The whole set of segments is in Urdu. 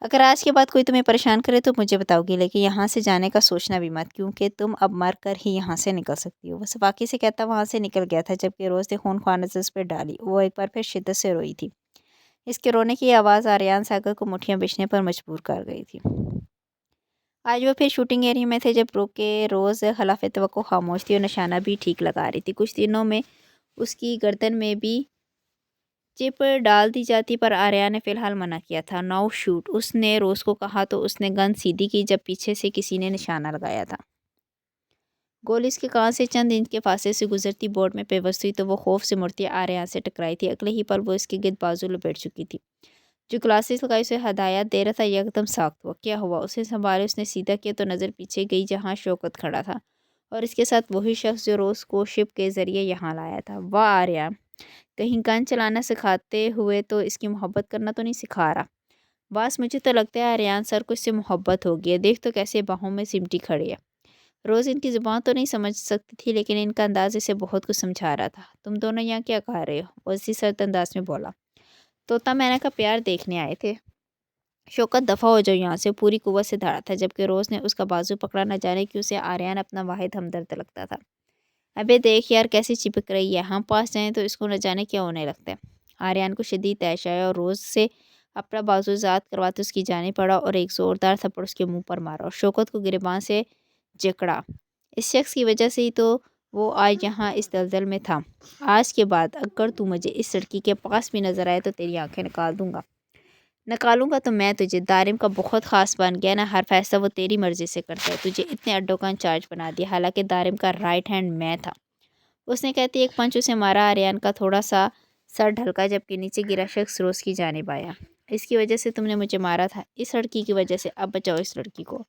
اگر آج کے بعد کوئی تمہیں پریشان کرے تو مجھے بتاؤ گی، لیکن یہاں سے جانے کا سوچنا بھی مت، کیونکہ تم اب مر کر ہی یہاں سے نکل سکتی ہو۔ وہ صفاقی سے کہتا وہاں سے نکل گیا تھا، جبکہ روز نے خونخوار نظر اس پہ ڈالی۔ وہ ایک بار پھر شدت سے روئی تھی۔ اس کے رونے کی آواز آریان ساگر کو مٹھیاں بچنے پر مجبور کر گئی تھی۔ آج وہ پھر شوٹنگ ایریا میں تھے جب رکے روز خلاف توقع خاموش تھی اور نشانہ بھی ٹھیک لگا رہی تھی۔ کچھ دنوں میں اس کی گردن میں بھی چپ ڈال دی جاتی، پر آریان نے فی الحال منع کیا تھا۔ نو شوٹ، اس نے روز کو کہا تو اس نے گن سیدھی کی جب پیچھے سے کسی نے نشانہ لگایا تھا۔ گولی اس کے کان سے چند انچ کے فاصلے سے گزرتی بورڈ میں پیوست ہوئی تو وہ خوف سے مڑتی آریان سے ٹکرائی تھی۔ اگلے ہی پل وہ اس کے گرد بازو لپیٹ چکی تھی۔ جو گلاسز لگائی اسے ہدایات دے رہا تھا یکدم ساخت ہوا۔ کیا ہوا؟ اسے سنبھالے اس نے سیدھا کیا تو نظر پیچھے گئی جہاں شوکت کھڑا تھا، اور اس کے ساتھ وہی شخص جو روز کو شپ کے ذریعے یہاں لایا تھا۔ واہ آریان، کہیں گن چلانا سکھاتے ہوئے تو اس کی محبت کرنا تو نہیں سکھا رہا؟ باس مجھے تو لگتا ہے آریان سر کو اس سے محبت ہوگی ہے، دیکھ تو کیسے باہوں میں سمٹی کھڑی ہے۔ روز ان کی زبان تو نہیں سمجھ سکتی تھی، لیکن ان کا انداز اسے بہت کچھ سمجھا رہا تھا۔ تم دونوں یہاں کیا کر رہے ہو؟ وہ اسی سرد انداز میں بولا۔ طوطا مینا کا پیار دیکھنے آئے تھے۔ شوکت دفع ہو جاؤ یہاں سے، پوری قوت سے دھاڑا تھا، جبکہ روز نے اس کا بازو پکڑا۔ نہ جانے کہ اسے آریان اپنا واحد ہمدرد لگتا تھا۔ ابے دیکھ یار کیسے چپک رہی ہے، ہم پاس جائیں تو اس کو نہ جانے کیا ہونے لگتا ہے۔ آریان کو شدید طیش آیا اور روز سے اپنا بازو زاد کرواتے اس کی جانب پڑا اور ایک زوردار تھپڑ اس کے منہ پر مارا اور شوکت کو گریباں سے جکڑا۔ اس شخص کی وجہ سے ہی تو وہ آج یہاں اس دلدل میں تھا۔ آج کے بعد اگر تو مجھے اس لڑکی کے پاس بھی نظر آئے تو تیری آنکھیں نکال دوں گا۔ نکالوں گا تو میں تجھے۔ دارم کا بہت خاص بن گیا نا، ہر فیصلہ وہ تیری مرضی سے کرتا ہے۔ تجھے اتنے اڈوں کا انچارج بنا دیا، حالانکہ دارم کا رائٹ ہینڈ میں تھا۔ اس نے کہتی ایک پنچ اسے مارا۔ آریان کا تھوڑا سا سر ڈھلکا جبکہ نیچے گرا شخص روز کی جانب آیا۔ اس کی وجہ سے تم نے مجھے مارا تھا، اس لڑکی کی وجہ سے، اب بچاؤ اس لڑکی کو۔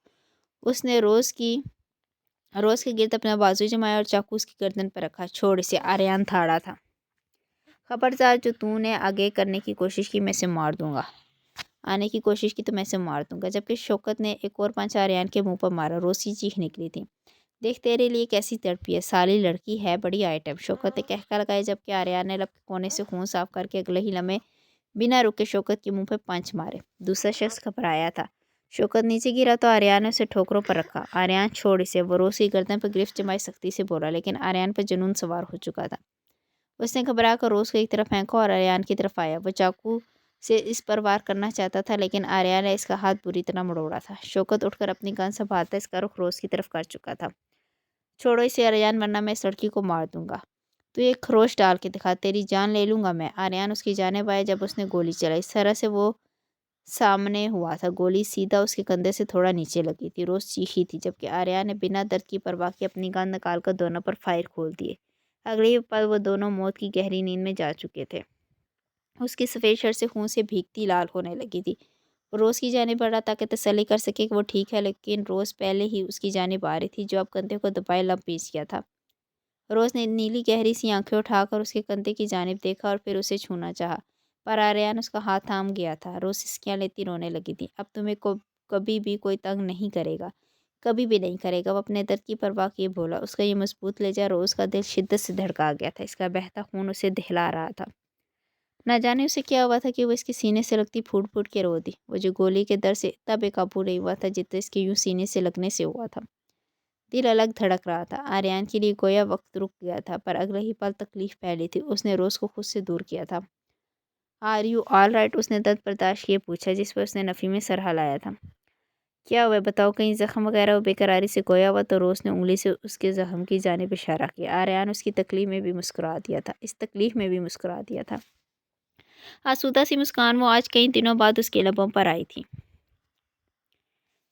اس نے روز کے گرد اپنا بازو جمایا اور چاقو اس کی گردن پر رکھا۔ چھوڑ اسے، آریان تھاڑا تھا۔ خبردار، جو تو نے آگے کرنے کی کوشش کی میں اسے مار دوں گا۔ آنے کی کوشش کی تو میں اسے مار دوں گا۔ جبکہ شوکت نے ایک اور پنچ آریان کے منہ پر مارا۔ روز کی چیخ نکلی تھی۔ دیکھ تیرے لیے کیسی تڑپی ہے، سالی لڑکی ہے، بڑی آئٹم۔ شوکت نے کہکا لگایا جبکہ آریان نے لب کے کونے سے خون صاف کر کے اگلے ہی لمحے بنا رکے شوکت کے منہ پہ پنچ مارے۔ دوسرا شخص گھبرایا تھا۔ شوکت نیچے گرا تو آریان نے اسے ٹھوکروں پر رکھا۔ آریان چھوڑ اسے، وہ روز کی گردن پر گرفت جمائے سختی سے بولا، لیکن آریان پر جنون سوار ہو چکا تھا۔ اس نے گھبرا کر روز کو ایک طرف پھینکا اور آریان کی طرف آیا۔ وہ چاقو سے اس پر وار کرنا چاہتا تھا، لیکن آریان نے اس کا ہاتھ بری طرح مڑوڑا تھا۔ شوکت اٹھ کر اپنی گن سنبھالتا اس کا رخ روز کی طرف کر چکا تھا۔ چھوڑو اسے آریان، ورنہ میں اس لڑکی کو مار دوں گا۔ تو ایک خروش ڈال کے دکھا، تیری جان لے لوں گا میں۔ آریان اس کی جانب آیا جب اس نے گولی چلائی۔ اس طرح سے وہ سامنے ہوا تھا، گولی سیدھا اس کے کندھے سے تھوڑا نیچے لگی تھی۔ روز چیخی تھی، جبکہ آریان نے بنا درد کی پرواہ کیے اپنی گن نکال کر دونوں پر فائر کھول دیے۔ اگلے ہی پل وہ دونوں موت کی گہری نیند میں جا چکے تھے۔ اس کی سفید شرٹ سے خون سے بھیگتی لال ہونے لگی تھی۔ وہ روز کی جانب بڑھا تاکہ تسلی کر سکے کہ وہ ٹھیک ہے، لیکن روز پہلے ہی اس کی جانب آ رہی تھی، جو اب کندھے کو دبائے لب پیچ گیا تھا۔ روز نے نیلی گہری سی آنکھیں اٹھا کر اس کے کندھے کی جانب دیکھا اور پھر اسے چھونا چاہا، پر آریان اس کا ہاتھ تھام گیا تھا۔ روز سسکیاں لیتی رونے لگی تھی۔ اب تمہیں کبھی بھی کوئی تنگ نہیں کرے گا، کبھی بھی نہیں کرے گا، وہ اپنے درد کی پرواہ کیے بولا۔ اس کا یہ مضبوط لہجہ روز کا دل شدت سے دھڑکا گیا تھا۔ اس کا بہتا خون اسے دہلا رہا تھا۔ نہ جانے اسے کیا ہوا تھا کہ وہ اس کے سینے سے لگتی پھوٹ پھوٹ کے رو دی۔ وہ جو گولی کے در سے اتنا بے قابو نہیں ہوا تھا جتنا اس کے یوں سینے سے لگنے سے ہوا تھا۔ دل الگ دھڑک رہا تھا۔ آریان کے لیے گویا وقت رک گیا تھا، پر اگلے ہی پل تکلیف پھیلی تھی۔ اس نے روز کو خود سے دور کیا تھا۔ Are you all right? اس نے درد برداشت کیے پوچھا، جس پر اس نے نفی میں سر ہلایا تھا۔ کیا ہوا بتاؤ، کہیں زخم وغیرہ؟ وہ بے قراری سے گویا ہوا تو روز نے انگلی سے اس کے زخم کی جانب اشارہ کیا۔ آریان اس کی تکلیف میں بھی مسکرا دیا تھا، اس تکلیف میں بھی مسکرا دیا تھا۔ آسودہ سی مسکان وہ آج کئی دنوں بعد اس کے لبوں پر آئی تھی۔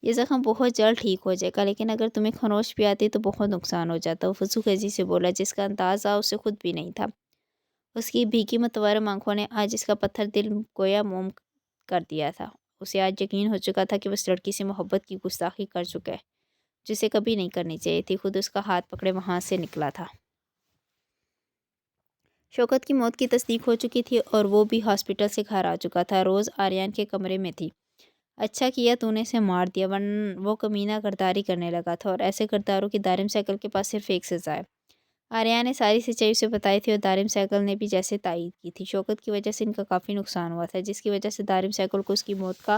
یہ زخم بہت جلد ٹھیک ہو جائے گا، لیکن اگر تمہیں خروش بھی آتی تو بہت نقصان ہو جاتا، وہ فضوخیزی سے بولا، جس کا اندازہ اسے خود بھی نہیں تھا۔ اس کی بھیگی متورم آنکھوں نے آج اس کا پتھر دل گویا موم کر دیا تھا۔ اسے آج یقین ہو چکا تھا کہ وہ اس لڑکی سے محبت کی گستاخی کر چکا ہے، جسے کبھی نہیں کرنی چاہیے تھی۔ خود اس کا ہاتھ پکڑے وہاں سے نکلا تھا۔ شوکت کی موت کی تصدیق ہو چکی تھی اور وہ بھی ہاسپٹل سے گھر آ چکا تھا۔ روز آریان کے کمرے میں تھی۔ اچھا کیا تو نے اسے مار دیا، ورنہ وہ کمینہ غداری کرنے لگا تھا، اور ایسے غداروں کی دارم سائیکل کے پاس صرف ایک سزا ہے۔ آریان نے ساری سچائی اسے بتائی تھی اور دارم سائیکل نے بھی جیسے تائید کی تھی۔ شوکت کی وجہ سے ان کا کافی نقصان ہوا تھا، جس کی وجہ سے دارم سائیکل کو اس کی موت کا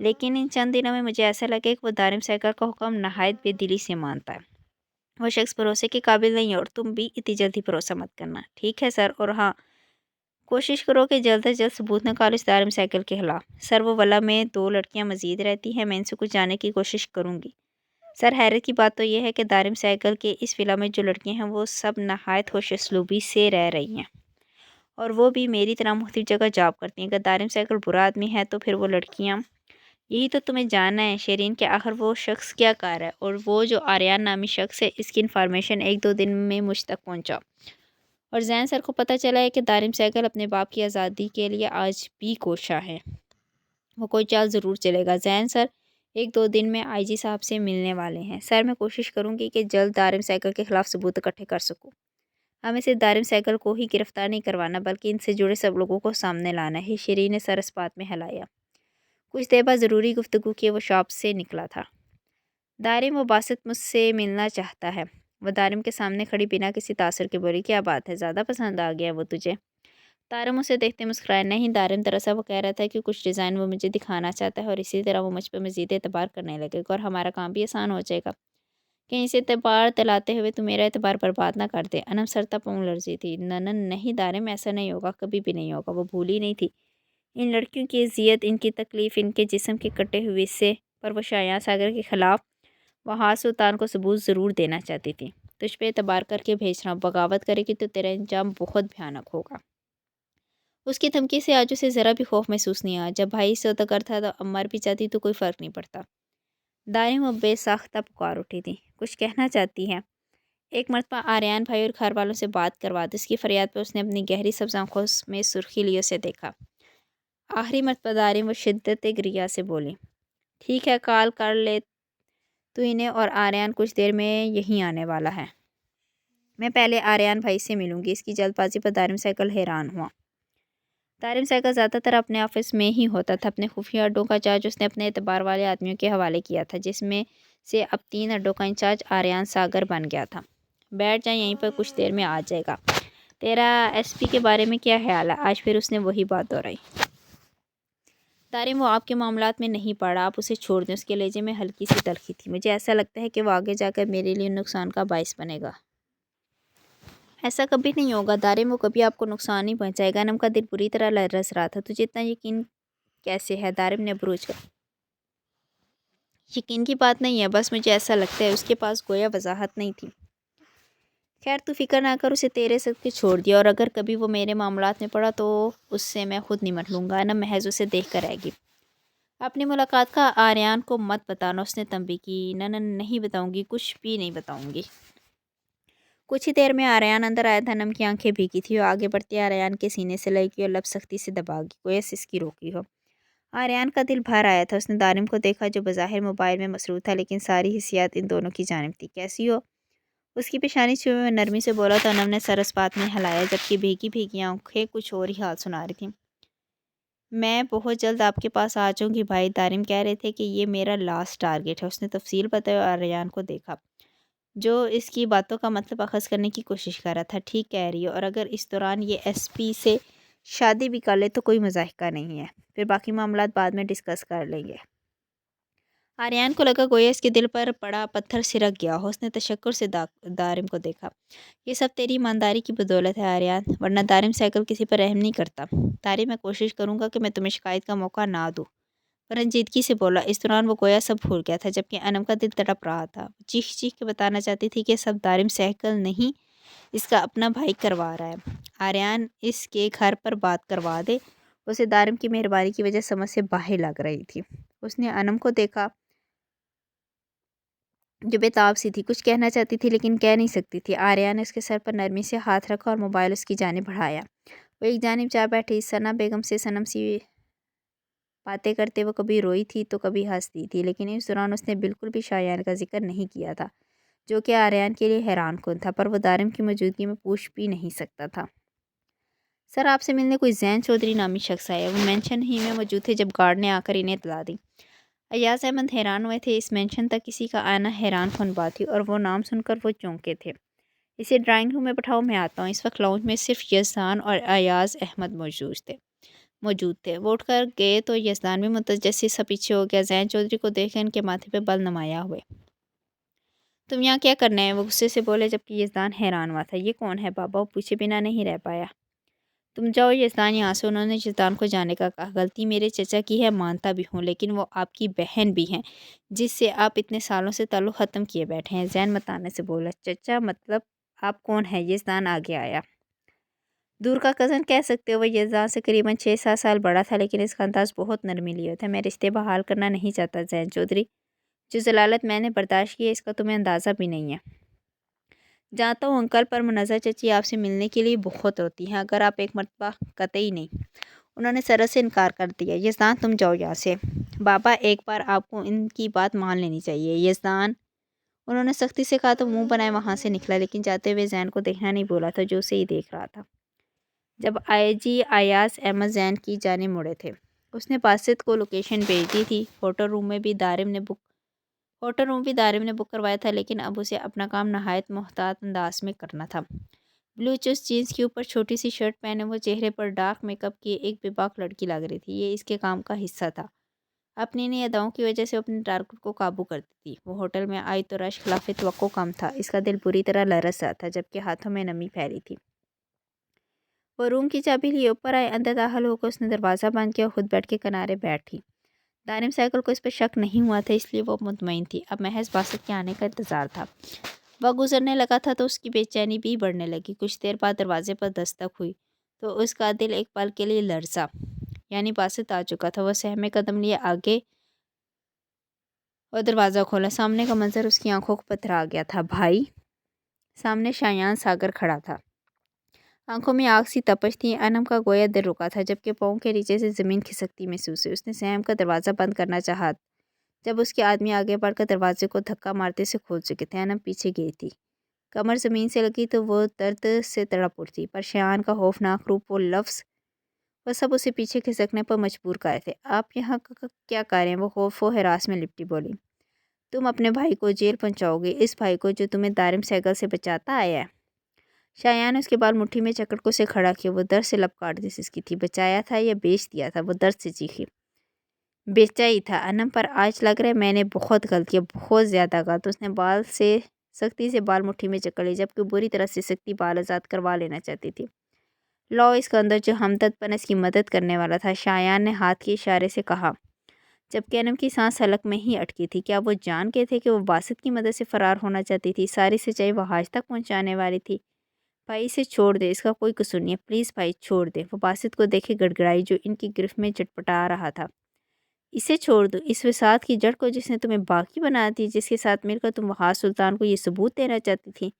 لیکن ان چند دنوں میں مجھے ایسا لگے کہ وہ دارم سائیکل کا حکم نہایت بے دلی سے مانتا ہے۔ وہ شخص بھروسے کے قابل نہیں ہے اور تم بھی اتنی جلدی بھروسہ مت کرنا، ٹھیک ہے سر؟ اور ہاں، کوشش کرو کہ جلد از جلد ثبوت نکالو اس دارم سائیکل کے خلاف۔ سر وہ ولا میں 2 لڑکیاں مزید رہتی ہیں، میں ان سے کچھ جاننے کی کوشش کروں گی۔ سر حیرت کی بات تو یہ ہے کہ دارم سائیکل کے اس ولا میں جو لڑکیاں ہیں وہ سب نہایت خوش اسلوبی سے رہ رہی ہیں، اور وہ بھی میری طرح مختلف جگہ جاب کرتی ہیں۔ اگر دارم سائیکل برا آدمی ہے تو پھر وہ لڑکیاں، یہی تو تمہیں جاننا ہے شیرین کہ آخر وہ شخص کیا کار ہے، اور وہ جو آریان نامی شخص ہے اس کی انفارمیشن 1-2 دن میں مجھ تک پہنچا، اور زین سر کو پتہ چلا ہے کہ دارم سائیکل اپنے باپ کی آزادی کے لیے آج بھی کوشاں ہے۔ وہ کوئی چال ضرور چلے گا۔ زین سر 1-2 دن میں آئی جی صاحب سے ملنے والے ہیں۔ سر میں کوشش کروں گی کہ جلد دارم سائیکل کے خلاف ثبوت اکٹھے کر سکوں۔ ہمیں صرف دارم سائیکل کو ہی گرفتار نہیں کروانا بلکہ ان سے جڑے سب لوگوں کو سامنے لانا ہے۔ شیرین نے سر اس بات میں ہلایا۔ کچھ دیر بعد ضروری گفتگو کیے وہ شاپ سے نکلا تھا۔ دارم، وہ باسط مجھ سے ملنا چاہتا ہے۔ وہ دارم کے سامنے کھڑی بنا کسی تاثر کے بولی، کیا بات ہے، زیادہ پسند آ گیا وہ تجھے؟ دارم اسے دیکھتے مسکرائے، نہیں دارم، دراصل وہ کہہ رہا تھا کہ کچھ ڈیزائن وہ مجھے دکھانا چاہتا ہے اور اسی طرح وہ مجھ پہ مزید اعتبار کرنے لگے گا اور ہمارا کام بھی آسان ہو جائے گا۔ کہیں سے اعتبار دلاتے ہوئے تو میرا اعتبار برباد نہ کر دے۔ انم سرتا پاؤں لرزی تھی۔ نہیں دارم، ایسا نہیں ہوگا، کبھی بھی نہیں ہوگا۔ وہ بھولی نہیں تھی ان لڑکیوں کی اذیت، ان کی تکلیف، ان کے جسم کے کٹے ہوئے حصے پر وہ شایان ساگر کے خلاف وہ ہاتھ سلطان کو ثبوت ضرور دینا چاہتی تھی۔ تجھ پہ اعتبار کر کے بھیج رہا ہوں، بغاوت کرے گی تو تیرا انجام بہت بھیانک ہوگا۔ اس کی دھمکی سے آج اسے ذرا بھی خوف محسوس نہیں آیا۔ جب بھائی سوداگر تھا تو مر بھی جاتی تو کوئی فرق نہیں پڑتا۔ دارم وہ بے ساختہ پکار اٹھی تھی، کچھ کہنا چاہتی ہے؟ ایک مرتبہ آریان بھائی اور گھر والوں سے بات کروا دی۔ اس کی فریاد پر اس نے اپنی گہری سبز آنکھوں میں سرخی لیے اسے دیکھا۔ آخری مرتبہ دارم وہ شدت گریہ سے بولی، ٹھیک ہے، کال کر لے تو انہیں، اور آریان کچھ دیر میں یہیں آنے والا ہے۔ میں پہلے آریان بھائی سے ملوں گی۔ اس کی جلد بازی پر دارم سائیکل حیران ہوا۔ دارم سائیکل زیادہ تر اپنے آفس میں ہی ہوتا تھا۔ اپنے خفیہ اڈوں کا چارج اس نے اپنے اعتبار والے آدمیوں کے حوالے کیا تھا، جس میں سے اب 3 اڈوں کا انچارج آریان ساگر بن گیا تھا۔ بیٹھ جائیں یہیں پر، کچھ دیر میں آ جائے گا۔ تیرا ایس پی کے بارے میں کیا خیال ہے؟ آج پھر اس نے وہی بات دہرائی۔ دارم، وہ آپ کے معاملات میں نہیں پڑا، آپ اسے چھوڑ دیں۔ اس کے لہجے میں ہلکی سی تلخی تھی۔ مجھے ایسا لگتا ہے کہ وہ آگے جا کر میرے لیے نقصان کا باعث بنے گا۔ ایسا کبھی نہیں ہوگا دارم، وہ کبھی آپ کو نقصان نہیں پہنچائے گا۔ انم کا دل بری طرح لرز رہا تھا۔ تجھے اتنا یقین کیسے ہے؟ دارم نے بروج کر، یقین کی بات نہیں ہے، بس مجھے ایسا لگتا ہے۔ اس کے پاس گویا وضاحت نہیں تھی۔ خیر تو فکر نہ کر، اسے تیرے صدقے چھوڑ دیا، اور اگر کبھی وہ میرے معاملات میں پڑا تو اس سے میں خود نمٹ لوں گا۔ انم محض اسے دیکھ کر رہ گئی۔ اپنی ملاقات کا آریان کو مت بتانا، اس نے تنبیہ کی۔ نہیں بتاؤں گی، کچھ بھی نہیں بتاؤں گی۔ کچھ ہی دیر میں آریان اندر آیا تھا۔ انم کی آنکھیں بھیگی تھی۔ وہ آگے بڑھتے آریان کے سینے سے لگی اور لب سختی سے دبا گئی، گویا سسکی روکی ہو۔ آریان کا دل بھر آیا تھا۔ اس نے دارم کو دیکھا جو بظاہر موبائل میں مصروف تھا، لیکن ساری حسیات ان دونوں کی جانب تھی۔ کیسی ہو؟ اس کی پیشانی چھوئے ہوئے نرمی سے بولا تو انم نے سر اس بات میں ہلایا، جبکہ بھیگی بھیگی آنکھیں کچھ اور ہی حال سنا رہی تھیں۔ میں بہت جلد آپ کے پاس آ جاؤں گی بھائی۔ دارم کہہ رہے تھے کہ یہ میرا لاسٹ ٹارگٹ ہے۔ اس نے تفصیل بتائی اور آریان کو دیکھا، جو اس کی باتوں کا مطلب اخذ کرنے کی کوشش کر رہا تھا۔ ٹھیک کہہ رہی ہے، اور اگر اس دوران یہ ایس پی سے شادی بھی کر لے تو کوئی مضحکہ نہیں ہے، پھر باقی معاملات بعد میں ڈسکس کر لیں گے۔ آریان کو لگا گویا اس کے دل پر پڑا پتھر سرک گیا ہو۔ اس نے تشکر سے دارم کو دیکھا، یہ سب تیری ایمانداری کی بدولت ہے آریان، ورنہ دارم سائیکل کسی پر رحم نہیں کرتا۔ دارم، میں کوشش کروں گا کہ میں تمہیں شکایت کا موقع نہ دوں، رنجیدگی سے بولا۔ اس دوران وہ گویا سب بھول گیا تھا، جبکہ انم کا دل تڑپ رہا تھا۔ وہ چیخ چیخ کے بتانا چاہتی تھی کہ سب دارم سائیکل نہیں، اس کا اپنا بھائی کروا رہا ہے۔ آریان، اس کے گھر پر بات کروا دے۔ اسے دارم کی مہربانی کی وجہ سمجھ سے باہر لگ رہی تھی۔ اس نے انم کو دیکھا جو بے تاب سی تھی، کچھ کہنا چاہتی تھی لیکن کہہ نہیں سکتی تھی۔ آریان نے اس کے سر پر نرمی سے ہاتھ رکھا اور موبائل اس کی جانب بڑھایا۔ وہ ایک جانب جا بیٹھی۔ ثنا بیگم سے صنم سی باتیں کرتے وہ کبھی روئی تھی تو کبھی ہنستی تھی، لیکن اس دوران اس نے بالکل بھی شایان کا ذکر نہیں کیا تھا، جو کہ آریان کے لیے حیران کن تھا، پر وہ دارم کی موجودگی میں پوچھ بھی نہیں سکتا تھا۔ سر، آپ سے ملنے کوئی زین چودھری نامی شخص آیا۔ وہ مینشن ہی میں موجود تھے جب گارڈ نے آ کر انہیں اطلاع دی۔ ایاز احمد حیران ہوئے تھے۔ اس مینشن تک کسی کا آنا حیران کن بات تھی، اور وہ نام سن کر وہ چونکے تھے۔ اسے ڈرائنگ روم میں بٹھاؤ، میں آتا ہوں۔ اس وقت لاؤنج میں صرف یزدان اور ایاز احمد موجود تھے۔ موجود تھے۔ وہ اٹھ کر گئے تو یزدان بھی متجسس سا پیچھے ہو گیا۔ زین چودھری کو دیکھ کر ان کے ماتھے پہ بل نمایاں ہوئے۔ تم یہاں کیا کرنا ہے؟ وہ غصے سے بولے، جبکہ یزدان حیران ہوا تھا۔ یہ کون ہے بابا؟ وہ پوچھے بنا نہیں رہ پایا۔ تم جاؤ یزدان یہاں سے، انہوں نے یزدان کو جانے کا کہا۔ غلطی میرے چچا کی ہے، مانتا بھی ہوں، لیکن وہ آپ کی بہن بھی ہیں جس سے آپ اتنے سالوں سے تعلق ختم کیے بیٹھے ہیں۔ زین متانے سے بولا، چچا مطلب آپ کون ہیں؟ یزدان آگے آیا۔ دور کا کزن کہہ سکتے ہو۔ وہ یزدان سے قریباً 6-7 سال بڑا تھا، لیکن اس کا انداز بہت نرمی لیے تھا۔ میں رشتے بحال کرنا نہیں چاہتا زین چودھری، جو ذلالت میں نے برداشت کی ہے اس کا تمہیں اندازہ بھی نہیں ہے۔ جانتا ہوں انکل، پر منزہ چچی آپ سے ملنے کے لیے بہت روتی ہیں، اگر آپ ایک مرتبہ۔ قطعی نہیں، انہوں نے سرد سے انکار کر دیا۔ یزدان تم جاؤ یہاں سے۔ بابا ایک بار آپ کو ان کی بات مان لینی چاہیے۔ یزدان، انہوں نے سختی سے کہا تو منہ بنائے وہاں سے نکلا، لیکن جاتے ہوئے زین کو دیکھنا نہیں بولا تھا جو اسے ہی دیکھ رہا تھا۔ جب آئی جی ایاز احمد زین کی جانب مڑے تھے، اس نے باسط کو لوکیشن بھیج دی تھی۔ ہوٹل روم بھی دارم نے بک کروایا تھا، لیکن اب اسے اپنا کام نہایت محتاط انداز میں کرنا تھا۔ بلو چست جینس کے اوپر چھوٹی سی شرٹ پہنے وہ چہرے پر ڈارک میک اپ کیے ایک بے باک لڑکی لگ رہی تھی۔ یہ اس کے کام کا حصہ تھا۔ اپنی انہی اداؤں کی وجہ سے وہ اپنے ٹارگٹ کو قابو کرتی تھی۔ وہ ہوٹل میں آئی تو رش خلاف توقع کم تھا۔ اس کا دل بری طرح لرز رہا تھا، جبکہ ہاتھوں میں نمی پھیلی تھی۔ وہ روم کی چابی لیے اوپر آئے۔ اندر داخل ہو کر اس نے دروازہ بند کیا اور خود بیڈ کے کنارے بیٹھی۔ دارم سائیکل کو اس پر شک نہیں ہوا تھا، اس لیے وہ مطمئن تھی۔ اب محض باسط کے آنے کا انتظار تھا۔ وقت گزرنے لگا تھا تو اس کی بے چینی بھی بڑھنے لگی۔ کچھ دیر بعد دروازے پر دستک ہوئی تو اس کا دل ایک پل کے لیے لرزا، یعنی باسط آ چکا تھا۔ وہ سہمے قدم لیے آگے اور دروازہ کھولا۔ سامنے کا منظر اس کی آنکھوں کو پتھرا گیا تھا۔ بھائی! سامنے شایان ساگر کھڑا تھا۔ آنکھوں میں آگ سی تپش تھی۔ انم کا گویا دل رکا تھا، جبکہ پاؤں کے نیچے سے زمین کھسکتی محسوس ہوئی۔ اس نے سہم کا دروازہ بند کرنا چاہا جب اس کے آدمی آگے بڑھ کر دروازے کو دھکا مارتے سے کھول چکے تھے۔ انم پیچھے گئی تھی۔ کمر زمین سے لگی تو وہ درد سے تڑپ اٹھتی، پر شایان کا خوفناک روپ، وہ سب اسے پیچھے کھسکنے پر مجبور کر تھے۔ آپ یہاں کیا کر رہے ہیں؟ وہ خوف و ہراس میں لپٹی بولی۔ تم اپنے بھائی کو جیل پہنچاؤ گے، اس بھائی کو جو تمہیں دارم سائیکل سے بچاتا آیا ہے۔ شایان نے اس کے بال مٹھی میں جکڑ کر اسے کھڑا کیا۔ وہ درد سے لب کاٹتی سسکی تھی۔ بچایا تھا یا بیچ دیا تھا؟ وہ درد سے چیخی۔ بیچا ہی تھا انم، پر آج لگ رہا ہے میں نے بہت غلط کیا، بہت زیادہ غلط۔ اس نے سختی سے بال مٹھی میں جکڑ لی، جبکہ بری طرح سے سختی بال آزاد کروا لینا چاہتی تھی۔ لاؤ اس کا اندر، جو ہمدرد پن اس کی مدد کرنے والا تھا، شایان نے ہاتھ کے اشارے سے کہا، جبکہ انم کی سانس حلق میں ہی اٹکی تھی۔ کیا وہ جان گئے تھے کہ وہ باسط کی مدد سے فرار ہونا چاہتی تھی؟ ساری سچائی وہ حاج تک پہنچانے والی تھی۔ بھائی اسے چھوڑ دے، اس کا کوئی قصور نہیں ہے، پلیز بھائی چھوڑ دے۔ وہ باسط کو دیکھے گڑگڑائی، جو ان کی گرفت میں چٹپٹا رہا تھا۔ اسے چھوڑ دو، اس وسعت کی جڑ کو جس نے تمہیں باغی بنا دی، جس کے ساتھ مل کر تم وہاز سلطان کو یہ ثبوت دینا چاہتی تھی۔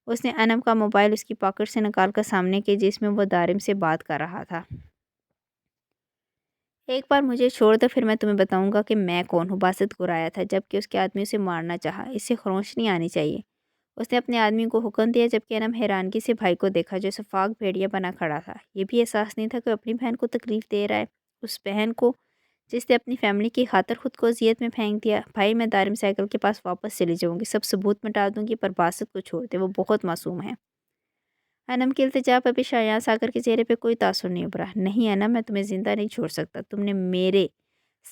اس نے انم کا موبائل اس کی پاکٹ سے نکال کر سامنے کیا، جس میں وہ دارم سے بات کر رہا تھا۔ ایک بار مجھے چھوڑ دو، پھر میں تمہیں بتاؤں گا کہ میں کون ہوں۔ باسط گرایا تھا، جبکہ اس کے آدمی اسے مارنا چاہا۔ اس سے خروش نہیں آنی چاہیے، اس نے اپنے آدمی کو حکم دیا، جبکہ انم حیرانگی سے بھائی کو دیکھا جو شفاق بھیڑیا بنا کھڑا تھا۔ یہ بھی احساس نہیں تھا کہ اپنی بہن کو تکلیف دے رہا ہے، اس بہن کو جس نے اپنی فیملی کی خاطر خود کو اذیت میں پھینک دیا۔ بھائی میں دارم سائیکل کے پاس واپس چلی جاؤں گی، سب ثبوت مٹا دوں گی، پر باسط کو چھوڑ دے، وہ بہت معصوم ہے۔ انم کی التجا پر بھی شایان ساگر کے چہرے پہ کوئی تاثر نہیں ابھرا۔ نہیں انم، میں تمہیں زندہ نہیں چھوڑ سکتا۔ تم نے میرے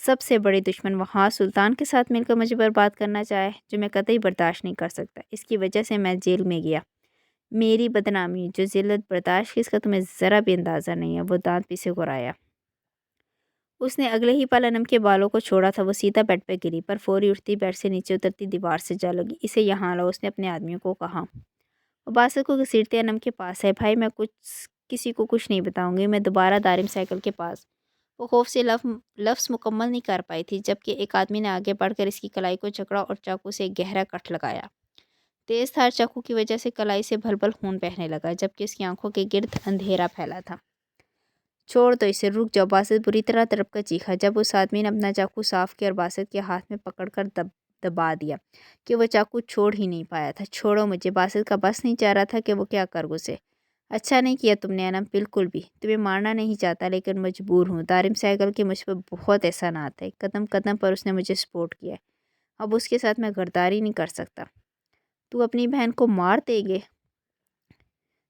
سب سے بڑے دشمن وہاز سلطان کے ساتھ مل کر مجھے برباد کرنا چاہے، جو میں قطعی برداشت نہیں کر سکتا۔ اس کی وجہ سے میں جیل میں گیا، میری بدنامی، جو ذلت برداشت کی، اس کا تمہیں ذرا بھی اندازہ نہیں ہے۔ وہ دانت پیسے گرایا۔ اس نے اگلے ہی پل انم کے بالوں کو چھوڑا تھا۔ وہ سیدھا بیڈ پہ گری، پر فوری اٹھتی بیڈ سے نیچے اترتی دیوار سے جا لگی۔ اسے یہاں لاؤ، اس نے اپنے آدمیوں کو کہا۔ وہ باسط کو گھسیٹتے انم کے پاس ہے۔ بھائی میں کسی کو کچھ نہیں بتاؤں گی، میں دوبارہ دارم سائیکل کے پاس۔ وہ خوف سے لفظ مکمل نہیں کر پائی تھی، جبکہ ایک آدمی نے آگے بڑھ کر اس کی کلائی کو جکڑا اور چاقو سے ایک گہرا کٹ لگایا۔ تیز دھار چاقو کی وجہ سے کلائی سے بھل بھل خون بہنے لگا، جبکہ اس کی آنکھوں کے گرد اندھیرا پھیلا تھا۔ چھوڑ دو اسے، رک جاؤ، باسط بری طرح تڑپ کر چیخا، جب اس آدمی نے اپنا چاقو صاف کیا اور باسط کے ہاتھ میں پکڑ کر دبا دیا کہ وہ چاقو چھوڑ ہی نہیں پایا تھا۔ چھوڑو مجھے، باسط کا بس نہیں چاہ رہا تھا کہ وہ کیا کر گزرے۔ اچھا نہیں کیا تم نے انم، بالکل بھی۔ تمہیں مارنا نہیں چاہتا، لیکن مجبور ہوں۔ دارم سائیکل کے مجھ پر بہت احسانات ہیں، قدم قدم پر اس نے مجھے سپورٹ کیا ہے، اب اس کے ساتھ میں غداری نہیں کر سکتا۔ تو اپنی بہن کو مار دے گے؟